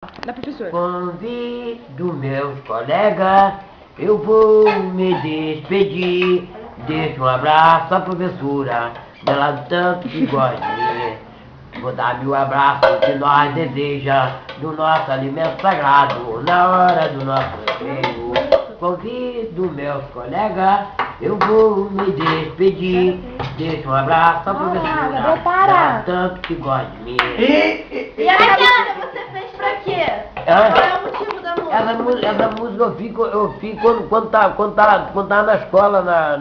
Da professora. Convido meus colegas, eu vou me despedir. Deixo um abraço à professora, dela tanto que gosta de mim. Vou dar meu abraço que nós deseja do nosso alimento sagrado na hora do nosso recreio. Convido meus colegas, eu vou me despedir. Deixo um abraço à professora, dela tanto que gosta de mim. E aquela você fez pra quê? Qual é o motivo da música? Essa música eu fico quando tá na escola,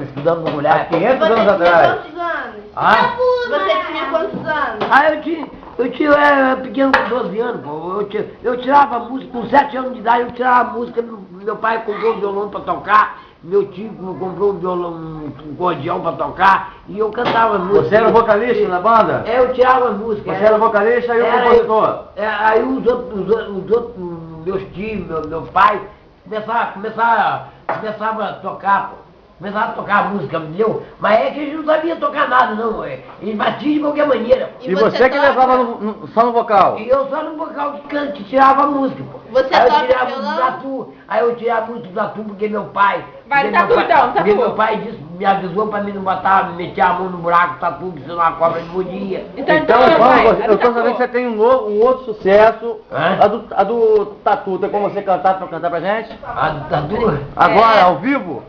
estudando com mulher, há 500 anos atrás. Você tinha quantos anos? Ah? Você tinha quantos anos? Eu era pequeno com 12 anos, pô. Eu tirava música, com 7 anos de idade eu tirava música, meu pai comprou um violão pra tocar, meu tio comprou um violão, um cordial pra tocar, e eu cantava música. Você era o vocalista da banda? Eu tirava música. Você era o vocalista e o compositor? Aí os outros, meus tios, meu pai, começava a tocar, pô. Começava a tocar música, entendeu? Mas é que eles não sabiam tocar nada, não. Eles batiam de qualquer maneira. E você que levava só no vocal? E eu só no vocal que tirava a música, pô. Você aí eu toca tirava violão? música da tu, aí eu tirava música da tu porque meu pai... Vai no porque tatu meu pai- então, tatu. Porque meu pai me avisou pra mim não botar, meter a mão no buraco do tatu, que senão a cobra não mordia. Então, vai, eu tô sabendo que você tem um outro sucesso, Hã? a do Tatu. Tem como você cantar pra gente? A do tatu? Agora, ao vivo?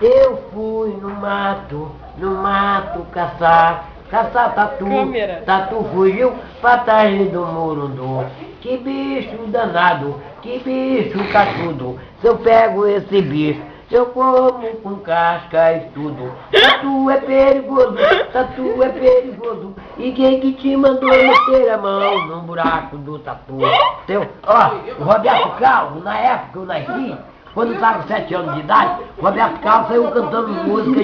Eu fui no mato caçar tatu. Câmera. Tatu fugiu pra trás do Morundô. Que bicho danado, que bicho caçudo. Se eu pego esse bicho, eu como com casca e tudo. Tatu é perigoso, tatu é perigoso. E quem que te mandou meter a mão no buraco do tatu? O Roberto Carlos, na época que eu nasci, quando eu estava com 7 anos de idade, o Roberto Carlos saiu cantando música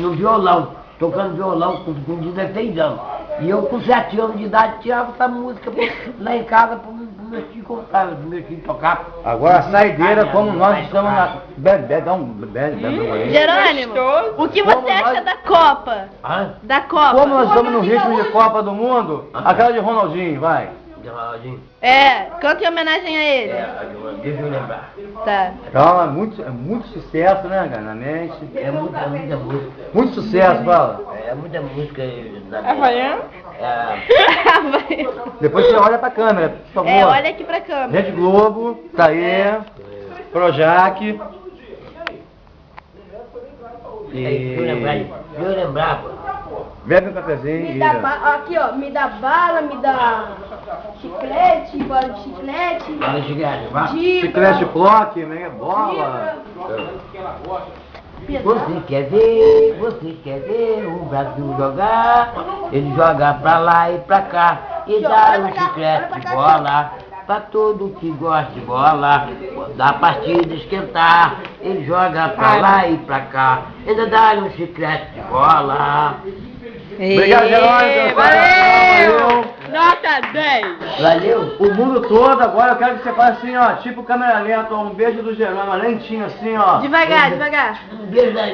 no violão, tocando violão com 16 anos. E eu com 7 anos de idade tirava essa música lá em casa para meus filhos contar, meus filhos tocar. Agora, a saideira, como nós estamos na... Dá um bebe. Jerônimo, o que você acha da Copa? Hã? Da Copa? Como nós estamos no ritmo de Copa do Mundo, aquela de Ronaldinho, vai. É, canta em homenagem a ele. Deixa eu lembrar. Tá. Calma, é muito sucesso, né, cara, na mente. É muita música. Muito sucesso, fala. É muita música na Havaiano? Depois você olha pra câmera, por favor. É, olha aqui pra câmera. Rede Globo, tá aí, Projac. Deixa eu lembrar, pô. Bebe um cafezinho Me dá aqui, ó, me dá bala, me dá chiclete, bola de chiclete, Fala, Chiclete, vá. Chiclete Block, né? Bola. Você quer ver o Brasil jogar? Ele joga pra lá e pra cá e dá um chiclete de bola pra todo que gosta de bola. Quando a partida esquentar, ele joga pra lá e pra cá, ainda dá um chiclete de bola. Obrigado, Jerônimo. Valeu! Nota 10! Valeu? O mundo todo, agora eu quero que você faça assim, ó, tipo câmera lenta, ó, um beijo do Jerônimo, lentinho assim, ó. Devagar, devagar. Um beijo da